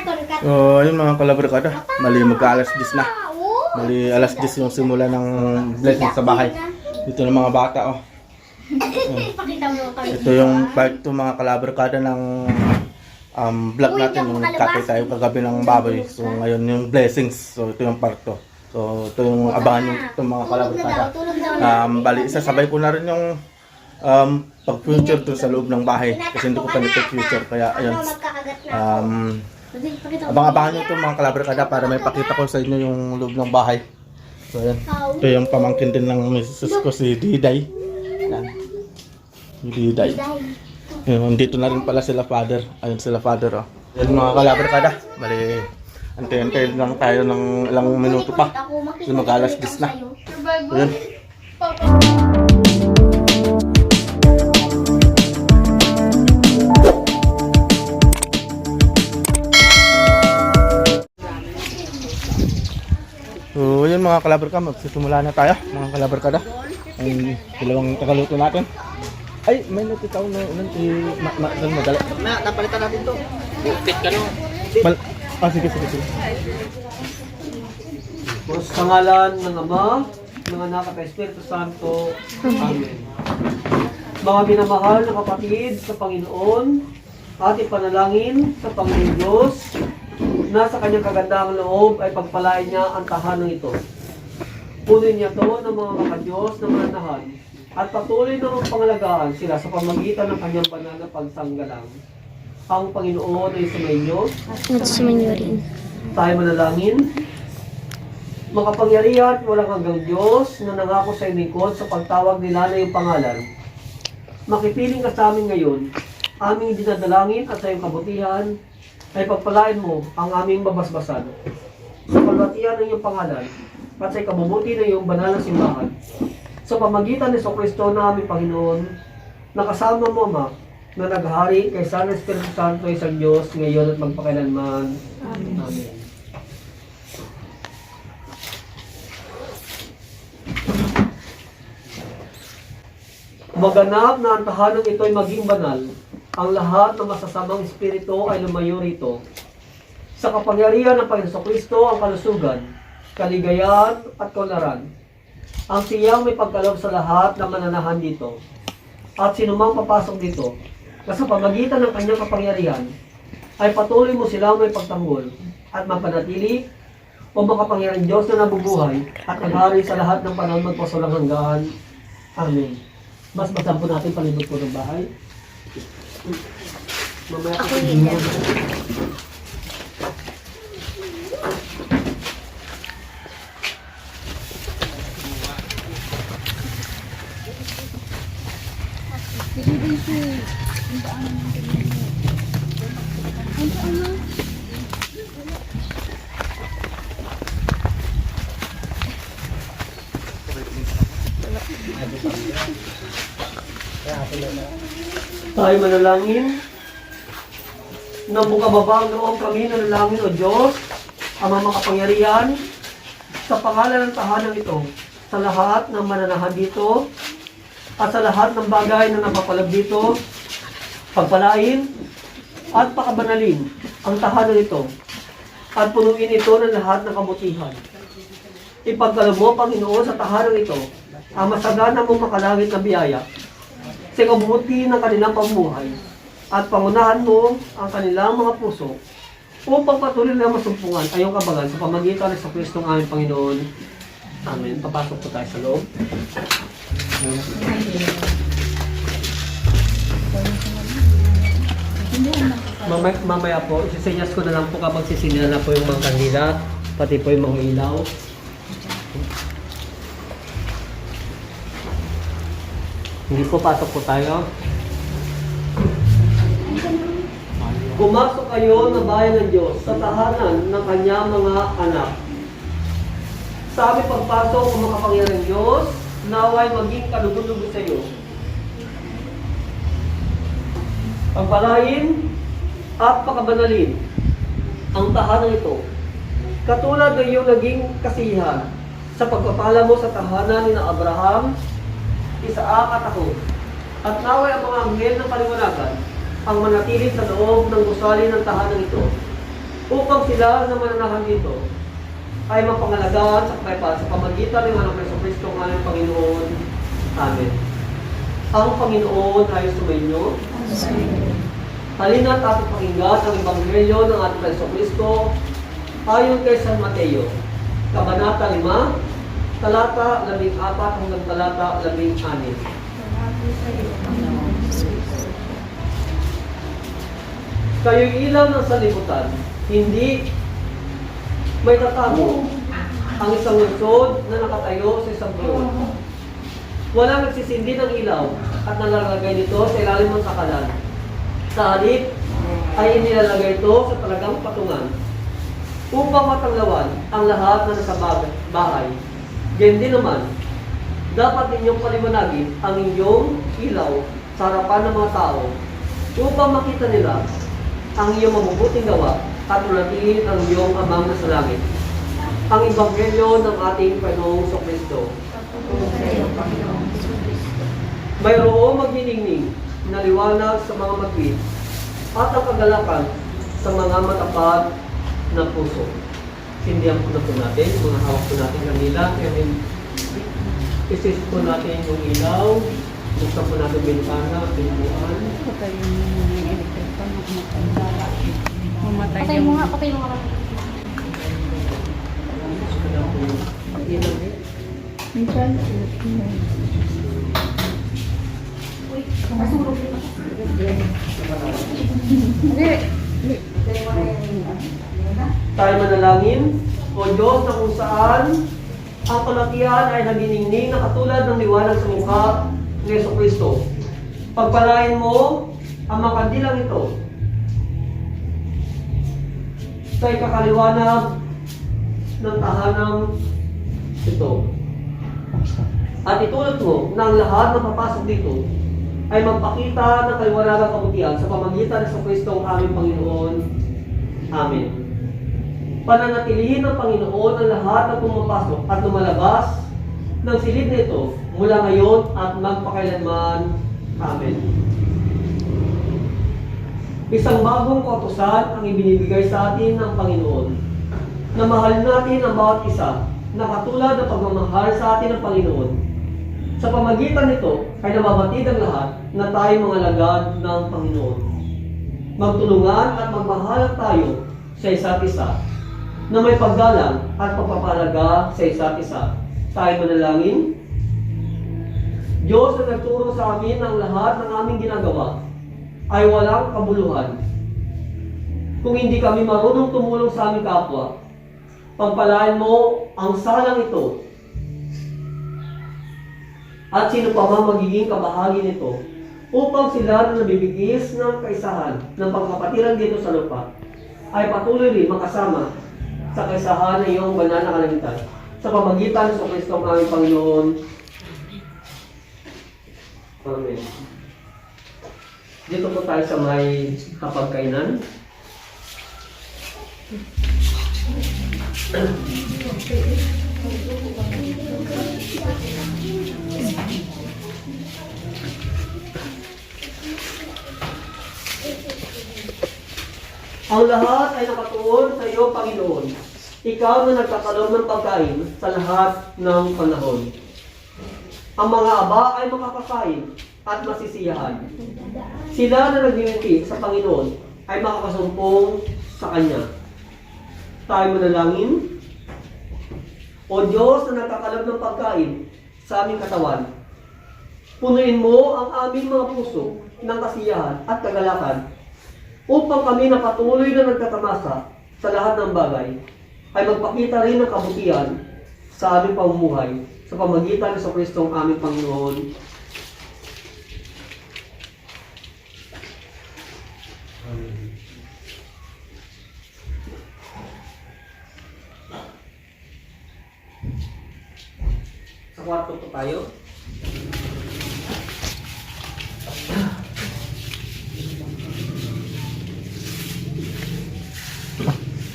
Ayun mga kalabarkada, mali magka-alas 10 na. Mali alas 10 yung simula ng blessing sa bahay. Dito ng mga bata, oh. Ito yung part 2 mga kalabarkada ng vlog natin, yung nagkatay tayo kagabi ng baboy. So ngayon yung blessings, so ito yung part 2. So ito yung abangan yung itong mga kalabarkada. Bali, isasabay ko na rin yung pag-future dun sa loob ng bahay. Kasi hindi ko pa nito-future, kaya ayun. Abang-abangan nyo itong mga kalabarkada para may pakita ko sa inyo yung loob ng bahay. So ayan, ito yung pamangkin din ng misis ko, si Diday. Ayan, si Diday. Yun, dito na rin pala sila father. Ayun sila father, oh. Ayan mga kalabarkada, bali antay-antay lang tayo ng ilang minuto pa. Kasi mag-alas 10 na. Ayan. So yun mga kalabarkada, magsisimula na tayo mga kalabarkada. Ang dalawang tagaluto natin. Ay, may natitaw na madala. Napalitan natin to. Bukit ka no. Sige. Sa ngalan ng Ama, ng Anak at Espiritu Santo. Amen. Mga minamahal na kapatid sa Panginoon, ating panalangin sa Panginoon Diyos, na sa kanyang kagandahang loob ay pagpalain niya ang tahanang ito. Punin niya to ng mga makadiyos na mananahan at patuloy na pangalagaan sila sa pamagitan ng kanyang banal na pagsanggalang. Ang Panginoon ay sumainyo At sumainyo rin. Tayo manalangin. Makapangyarihan at walang hanggang Diyos na nangako sa lingkod sa pagtawag nila na iyong pangalan. Makipiling ka sa amin ngayon, aming dinadalangin at sa iyong kabutihan ay pagpalain mo ang aming babasbasan sa kalwatian ng iyong pangalan at sa ikabubuti ng iyong banal na simbahan. Sa pamagitan ni Kristo na aming Panginoon, nakasama mo, Ama, na naghari kay San Espiritu Santo isang Diyos ngayon at magpakailanman. Amen. Amen. Maganap na ang tahanang ito ay maging banal. Ang lahat ng masasamang espiritu ay lumayo rito. Sa kapangyarihan ng Panginoon Kristo ang kalusugan, kaligayahan at kaunlaran. Ang siyang may pagkaloob sa lahat na mananahan dito. At sinumang papasok dito, na sa pamagitan ng kanyang kapangyarihan, ay patuloy mo sila may pagtanggol at mapanatili o makapangyarihan Diyos na nabubuhay at naghari sa lahat ng panahon magpasulang hanggan. Amen. Mas basan po natin palibot po ng bahay. Mamaya ako Hindi. Tayo manalangin. Nabukababa ang loob kami nanalangin, O Diyos, Ama makapangyarihan, sa pangalan ng tahanan ito, sa lahat ng mananahan dito, at sa lahat ng bagay na napapalab dito, pagpalain at pakabanalin ang tahanan ito, at punuin ito ng lahat ng kabutihan. Ipagkaloob mo, Panginoon, sa tahanan ito, ang masagana mong makalangit na biyaya, sa ikabubuti ng kanilang pamumuhay, at pangunahan mo ang kanilang mga puso upang patuloy na masumpungan ay iyong kabagan sa pamagitan ng Kristo ng aming Panginoon. Amen. Papasok po tayo sa loob. Mamaya po, isisinyas ko na lang po kapag sisinila na po yung mga kandila, pati po yung mga ilaw. Hindi po, pasok po tayo. Pumasok kayo na bayan ng Diyos sa tahanan ng kanyang mga anak. Sa aming pagpasok ng makapangyarihang Diyos, naway maging kalugod-lugod sa iyo. Pagpalain at pakabanalin ang tahanan ito. Katulad ng iyong naging kasiyahan sa pagpapala mo sa tahanan ni Abraham, Isaac at ako. At naway ang mga anghel ng paliwanagan ang manatili sa loob ng gusali ng tahanan ito upang sila na mananahan dito ay mapangalagaan sa pamagitan ng anak ng Kristo ng aming Panginoon. Amen. Ang Panginoon ay sumainyo. Halina't ating pakinggan ang Ebanghelyo ng ating Kristo ayon kay San Mateo, Kabanata 5, talata 14 hanggang talata 16. Kayo'y ilaw ng sanlibutan, hindi may tatago ang isang lungsod na nakatayo sa isang burol. Walang nagsisindi ng ilaw at nalalagay nito sa ilalim ng sakalan. Sa halip ay inilalagay ito sa talagang patungan upang matanglawan ang lahat na nasa bahay. Ganyan din naman, dapat ninyong paliwanagin ang inyong ilaw sa harapan ng mga tao upang makita nila ang iyong mabubuting gawa at manatili ang iyong Amang nasa langit. Ang Ebanghelyo ng ating Panginoong Kristo. Mayroong magniningning na liwanag sa mga matwid at ang kagalakan sa mga matapat na puso. Sindihan po na po natin, mga hawak po natin kanila, kaya isis po natin yung ilaw, buksan po natin bintana, pintuan. Patay mo nga, patay mo nga. Minsan, tayo manalangin, O Diyos na kung saan ang kalatian ay naginingning na katulad ng liwanag sa mukha ni Kristo. Pagpalain mo ang mga kandilang ito sa ikakaliwanag ng tahanang ito. At itulad mo na ang lahat na papasok dito ay magpakita ng kaliwanagang kabutihan sa pamagitan ng Kristo ang aming Panginoon. Amen. Pananatilihin ng Panginoon ang lahat na pumapasok at lumalabas ng silid nito mula ngayon at magpakailanman. Amen. Isang bagong kautusan ang ibinibigay sa atin ng Panginoon, na mahalin natin ang bawat isa na katulad ng pagmamahal sa atin ng Panginoon. Sa pamagitan nito ay nababatid ang lahat na tayo mga alagad ng Panginoon. Magtulungan at magmahalan tayo sa isa't isa, na may paggalang at pagpapalaga sa isa't isa. Tayo manalangin. Diyos na nagturo sa amin ang lahat ng aming ginagawa ay walang kabuluhan. Kung hindi kami marunong tumulong sa aming kapwa, pagpalain mo ang salang ito at sino pa man magiging kabahagi nito upang sila na nabibigis ng kaisahan ng pagkapatiran dito sa lupa ay patuloy rin makasama sa kaisahan ng iyong banal na kalangitan sa pamagitan sa Kristo ang aming Panginoon. Amen. Dito po tayo sa may kapagkainan. Ang lahat ay nakatuon sa iyo, Panginoon. Ikaw na nagkakaroon ng pagkain sa lahat ng panahon. Ang mga aba ay makakakain at masisiyahan. Sila na naglilingki sa Panginoon ay makakasumpong sa Kanya. Tayo manalangin. O Diyos na nagkakaroon ng pagkain sa aming katawan, punuin mo ang aming mga puso ng kasiyahan at kagalakan upang kami na patuloy na nagtatamasa sa lahat ng bagay ay magpakita rin ng kabutihan sa aming pamumuhay sa pamagitan sa Kristo ang aming Panginoon. Sa kwarto po tayo.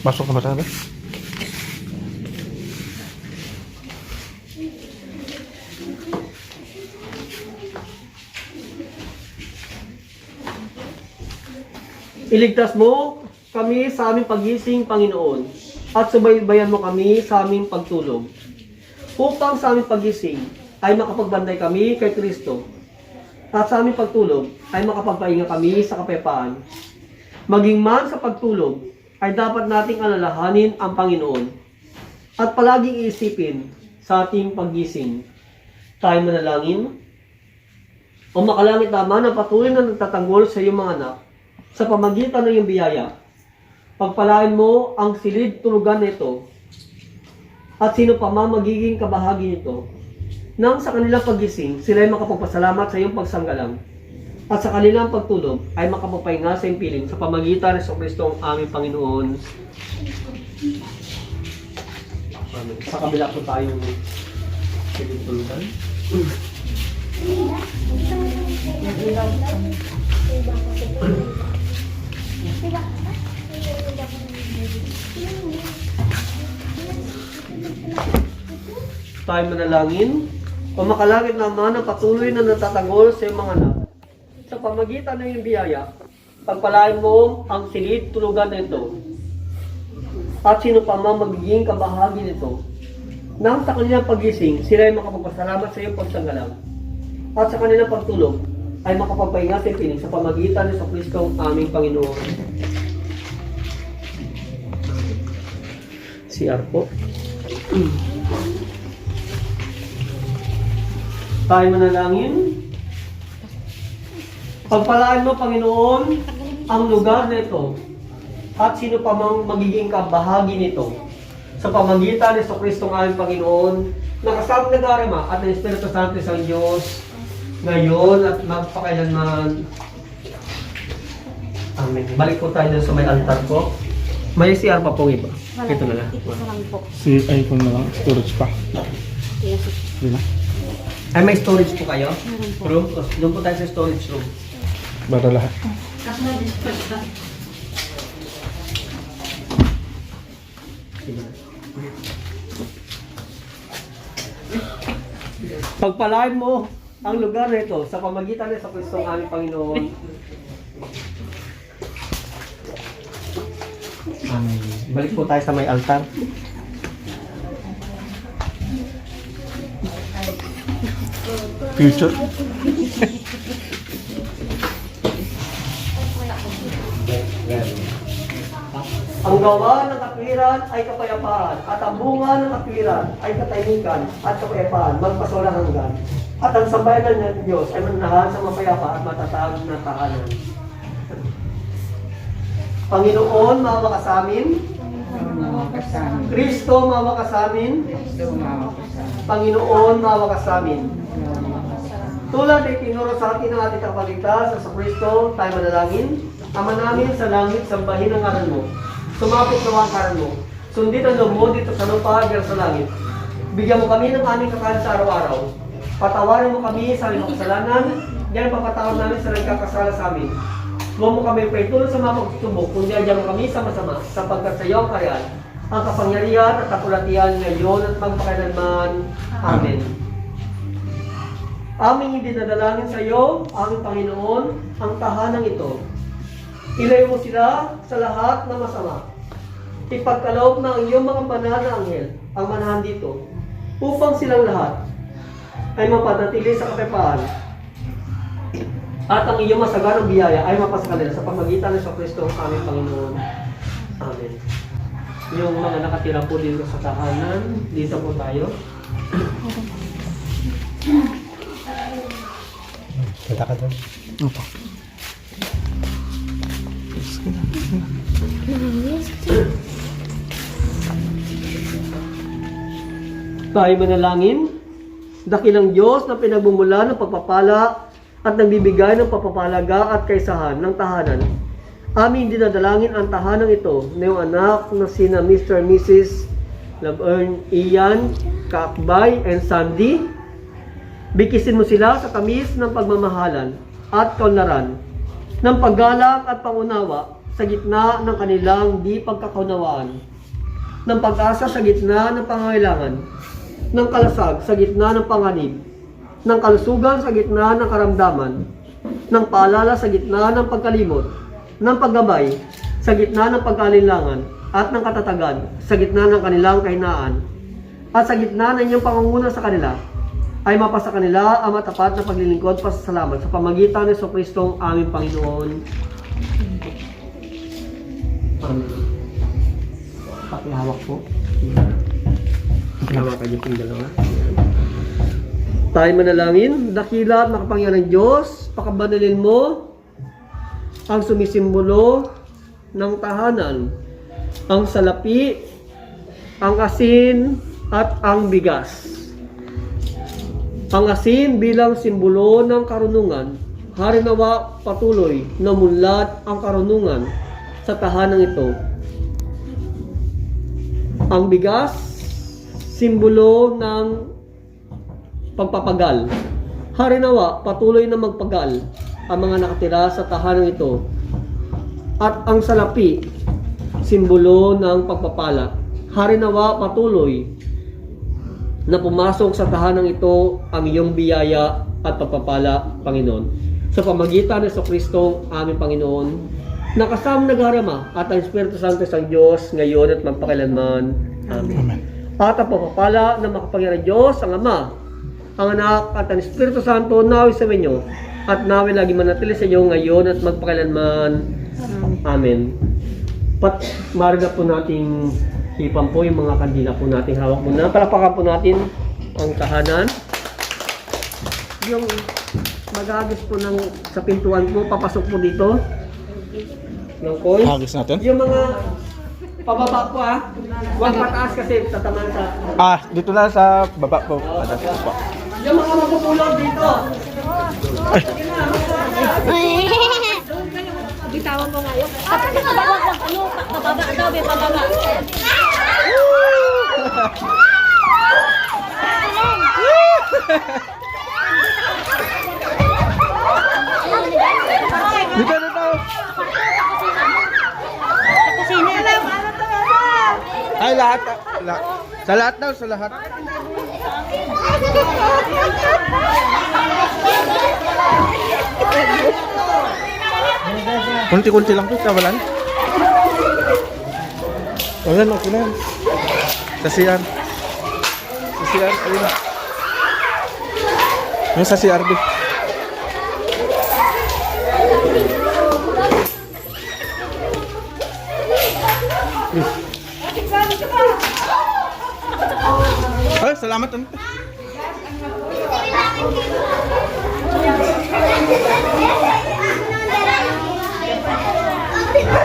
Pasok ka ba sabi? Iligtas mo kami sa aming pagising, Panginoon, at subaybayan mo kami sa aming pagtulog. Upang sa aming pagising ay makapagbanday kami kay Kristo, at sa aming pagtulog ay makapagpahinga kami sa kapayapaan. Maging man sa pagtulog ay dapat nating alalahanin ang Panginoon at palaging iisipin sa ating paggising. Tayo manalangin. O makalangit naman ang patuloy na nagtatanggol sa iyong mga anak sa pamagitan ng iyong biyaya. Pagpalain mo ang silid tulugan nito at sino pa man magiging kabahagi nito, nang sa kanilang paggising, sila ay makapagpasalamat sa iyong pagsanggalang at sa kanilang pagtulog ay makapagpahinga sa iyong piling sa pamagitan ng Kristo ang aming Panginoon. Amen. Sa kabila po tayong silid tulugan. Tayo manalangin. O makalangit naman ang patuloy na natatanggol sa iyong mga anak. Sa pamagitan ng iyong biyaya, pagpalain mo ang silid tulugan nito at sino pa man magiging kabahagi nito. Nang sa kanilang pagising, sila ay makapagpasalamat sa iyong pagsanggalang at sa kanilang pagtulog ay makapagpahinga sa piling sa pamagitan ng Kristo ang aming Panginoon. CR po. Tayo manalangin. Pagpalaan mo, Panginoon, ang lugar nito at sino pa mang magiging kabahagi nito sa pamagitan ng Kristo ang aming Panginoon, na kasama ng Darama at ng Espiritu Santo sa Diyos ngayon at magpakailanman. Amen. Balik po tayo dun sa may altar po. May CR pa pong iba. Ito na lang. Ito lang po. Si iPhone na lang, storage pa. Yes. Hindi na. Ay, may storage po kayo? Meron po. Room? Doon po tayo sa storage room. Para lahat. Pagpalain mo ang lugar nito sa pamagitan ng Kristo ang aming Panginoon. Amen. Balik po tayo sa may altar. Future. Ang gawa ng katwiran ay kapayapaan, at ang bunga ng katwiran ay katahimikan at kapayapaan, magpasolang hanggan. At ang sambayanan ng Diyos ay manahan sa mapayapa at matatag na tahanan. Panginoon, maawa ka sa amin. Kristo, maawa ka sa amin. Panginoon, maawa ka sa amin. Tulad ay tinuro sa atin ng ating kapalitas sa Kristo, tayo manalangin. Ama namin sa langit, sambahin ang ngalan mo. Sumapit na ang karan mo. Sundin ang loob mo dito sa lupa, hanggang sa langit. Bigyan mo kami ng aming kakain sa araw-araw. Patawarin mo kami sa aming kasalanan. Diyan papatawad namin sa nagkakasala sa amin. Huwag mo kami paitulot sa mga pagtutubok, kundi diyan mo kami sa masama, sapagkat sa iyo ang kariyan, ang kapangyarihan at kapulatian ngayon at magpakailanman. Amen. Aming dinadalangin sa iyo, aming Panginoon, ang tahanang ito. Ilayo mo sila sa lahat ng masama. Ipagkaloob ng iyong mga banal na anghel ang manahan dito, upang silang lahat ay mapanatili sa kapayapaan. At ang iyong masaganang biyaya ay mapasa kanila sa pamagitan ng Kristo ang aming Panginoon. Amen. Yung mga nakatira po dito sa tahanan, dito po tayo. Kita ka doon. Opo. Tayo manalangin. Dakilang Diyos na pinagbumula ng pagpapala at nagbibigay ng papapalaga at kaisahan ng tahanan. Aming dinadalangin ang tahanan ito na yung anak na sina Mr. and Mrs. Laverne, Ian, Kakbay, and Sandy. Bikisin mo sila sa tamis ng pagmamahalan at kaunlaran, ng paggalang at pangunawa sa gitna ng kanilang di pagkakaunawaan, ng pag-asa sa gitna ng pangangailangan, ng kalasag sa gitna ng panganib, ng kalusugan sa gitna ng karamdaman, ng paalala sa gitna ng pagkalimot, ng paggabay sa gitna ng pag-alinlangan at ng katatagan, sa gitna ng kanilang kahinaan, at sa gitna ng inyong pangunguna sa kanila, ay mapasa kanila ang matapat na paglilingkod pasasalamat sa pamagitan ni Jesucristo aming Panginoon. Amen. Pakihawak po. Pakihawak kayo yung dalawa. Tayo manalangin. Dakila at makapangyarang Diyos, pakabanalin mo ang sumisimbolo ng tahanan, ang salapi, ang asin, at ang bigas. Ang asin bilang simbolo ng karunungan, harinawa patuloy na munlad ang karunungan sa tahanang ito. Ang bigas, simbolo ng pagpapagal. Harinawa patuloy na magpagal ang mga nakatira sa tahanang ito. At ang salapi, simbolo ng pagpapala. Harinawa patuloy na pumasok sa tahanang ito ang iyong biyaya at pagpapala, Panginoon. Sa pamagitan ng Jesucristo, aming Panginoon, nakasama nagharama at ang Espiritu Santo sa Diyos ngayon at magpakailanman. Amen. At ang pagpapala ng makapangyarang Diyos, ang Ama, ang Anak at ang Espiritu Santo nawi sa inyo at nawi lagi manatili sa inyo ngayon at magpakailanman. Amen. Marga po nating ipan po yung mga kandila po nating hawak muna. Palapakan po natin ang tahanan. Yung mag-agis po ng sa pintuan po, papasok po dito. Ng coin. Hagis natin. Yung mga pababa po huwag pataas kasi tataman sa... Dito na sa baba po. Yung mga magpupulog dito. Bitawan mo ngayon. Pababa daw, pababa. Dito na daw. Ay, lahat. Sa lahat daw, sa lahat. Kunti-kunti lang po, kawalan. Ayan, okay na yan. Sa CR, ayun. Yung sa CRB. Ay, salamat.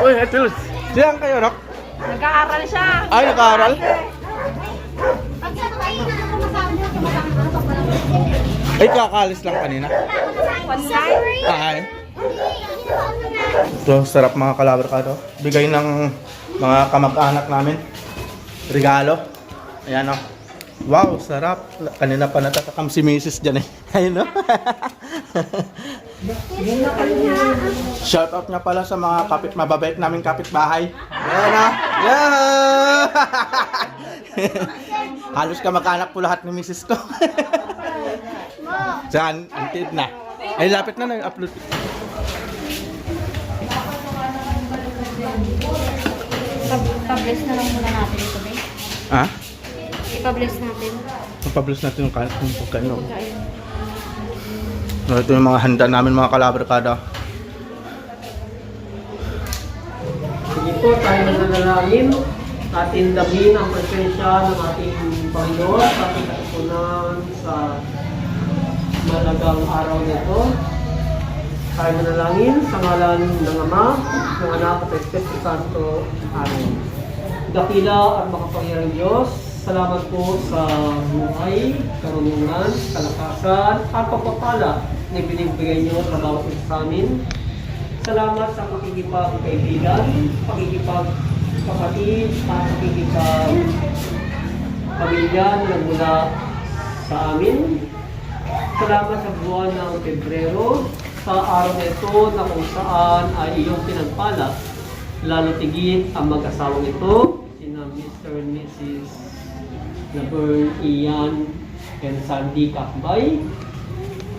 Uy, Etus. Siyang kayo, Rock? Nag-aaral siya. Ay, nag-aaral? Ay, kakalis lang kanina. Ay. Ito, sarap mga kalabar ka to. Bigay ng mga kamag-anak namin. Regalo. Ayan o. Wow, sarap. Kanina pa natatakam si Mrs. dyan eh. Ayun o. Shoutout nga pala sa mga mababait namin kapitbahay. Ayan o. Yeah! Halos kamag-anak po lahat ni Mrs. ko. Saan? Antid na. Ay, lapit na upload. Ipa-bless na lang muna natin ito, babe. Ha? Ipa-bless natin. Mapabless natin yung pagkain. No, ito yung mga handa namin mga kalabarkada. Sige po, tayo mananalangin. Atin damin ang presensya ng ating Panginoon sa ating katutunan sa malagang araw nito. Tayo manalangin sa ngalan ng Ama, ng Anak at Espiritu Santo. Amen. Dakila at makapangyarang Diyos, salamat po sa buhay, karunungan, kalakasan, at pagpapala na binibigay niyo sa bawat isa sa amin. Salamat sa pakikipag-kaibigan, pakikipag-kapatid, at pakikipag-pamilya na mula sa amin. Salamat sa buwan ng Pebrero, sa araw na ito na kung saan ay iyong pinagpala, lalo tigit ang mag-asawang ito, sina Mr. and Mrs. Laverne, Ian, and Sandy Kakbay.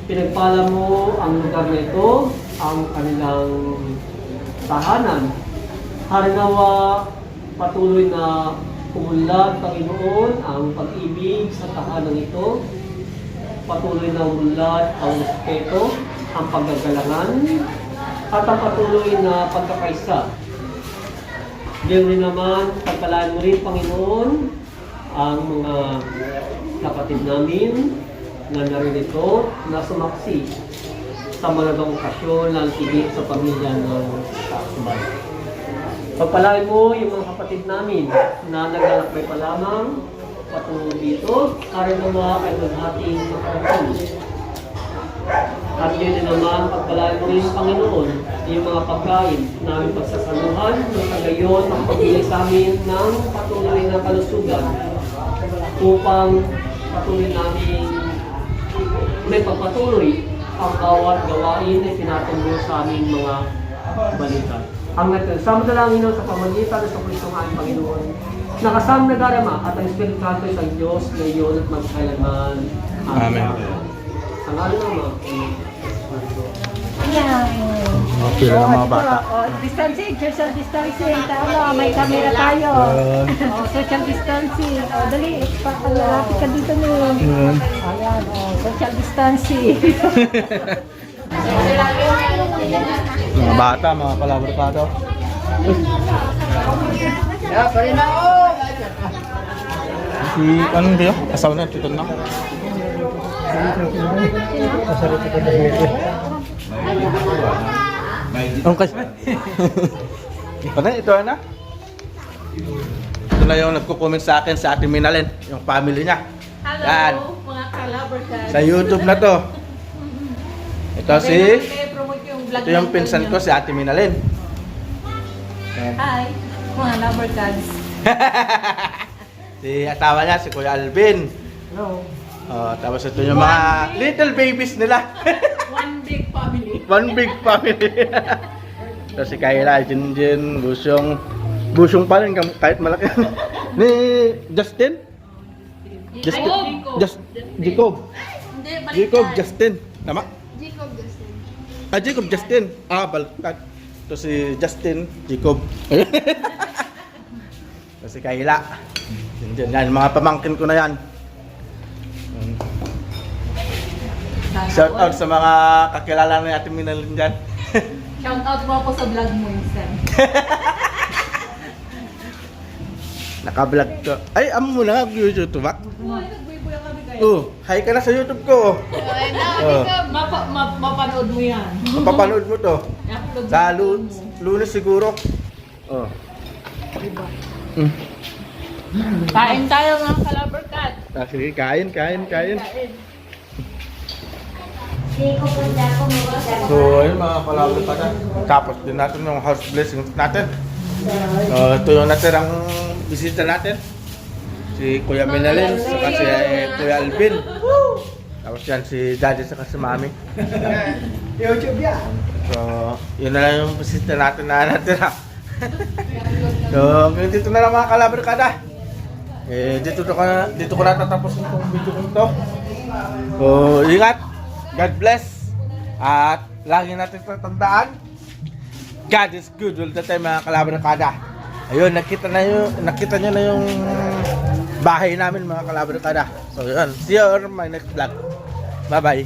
Pinagpala mo ang lugar na ito, ang kanilang tahanan, Harinawa, patuloy na umunlad, Panginoon, ang pag-ibig sa tahanan ito. Patuloy na umunlad ang respeto, ang paggagalangan, at ang patuloy na pagkakaisa. Diyan rin naman, pagpalaan mo rin, Panginoon, ang mga kapatid namin na narinito na sumaksi sa malagang okasyon ng tigit sa pamilya ng Taksuban. Pagpalain mo yung mga kapatid namin na naglalakbay pa lamang patungo dito, aring naman ay maghating makarating. At yun din naman, pagpalain mo rin, Panginoon, yung mga pagkain namin pagsasaluhan, ng tagayon, ang pagbigay sa amin ng patuloy na kalusugan upang patuloy namin may pagpatuloy ang bawat gawain na tinatungkol sa aming mga balita. Ang nagsama na lang sa pamagitan sa Kristong aming Panginoon, nakasama na darama at ang Espiritu Santo sa Diyos ngayon at magkailanman. Amen. Ang ano naman, Yan. Okay lang mga bata. Distancing, social distancing. Tama, may camera tayo. Social distancing. Dali, lapit ka dito mo. Ayan, social distancing. Mga bata, mga kalabarkada. Si, anong diyo? Asawa na, tuton na. Ang kasi. Ito na. Ito na yung nagko-comment sa akin sa Ate Minalyn, yung family niya. Yan. Hello, mga kalabarkad. Sa YouTube na to. Ito si, ito yung vlog pinsan ko si Ate Minalyn. Hi, mga kalabarkads. Si asawa niya, si Kuya Alvin. hello. Tapos ito yung mga little babies nila. One big family. One big family. Tapos si Kayla, Jinjin, Busyong. Busyong pa rin kahit malaki. Ni Justin? Justin? Jacob. Hindi, Jacob Justin. Tama? Jacob Justin. Jacob Justin. Baliktad. Ito si Justin, Jacob. Ito si Kayla. Yan, mga pamangkin ko na yan. Shout out sa mga kakilala ni Ate Minalyn dyan. Shout out mo ako sa vlog mo, Insan. Naka-vlog ko. Ay, amo mo na YouTube ba? Nagbuibuya kami kayo. Hi ka na sa YouTube ko. Ay, na, Oh. Mapanood mo yan. Mapapanood mo to. I-upload Sa mo. Lunes siguro. Oh. Mm. Kain tayo mga kalabarkad. Sige, kain. So, ayun mga kalawin pa na. Tapos din natin yung house blessings natin. Ito yung natirang bisita natin. Si Kuya Minalyn, saka si Kuya Alvin. Tapos yan si Daddy saka si Mami. YouTube yan. So, yun na lang yung bisita natin na natira. So, hanggang dito na lang mga kalabarkada. Dito ko na tatapusin itong video ko ito. So, ingat. God bless. At lagi natin tatandaan, God is good all the time mga kalabarkada. Ayun, nakita nyo na yung bahay namin mga kalabarkada. So, yun. See you on my next vlog. Bye-bye.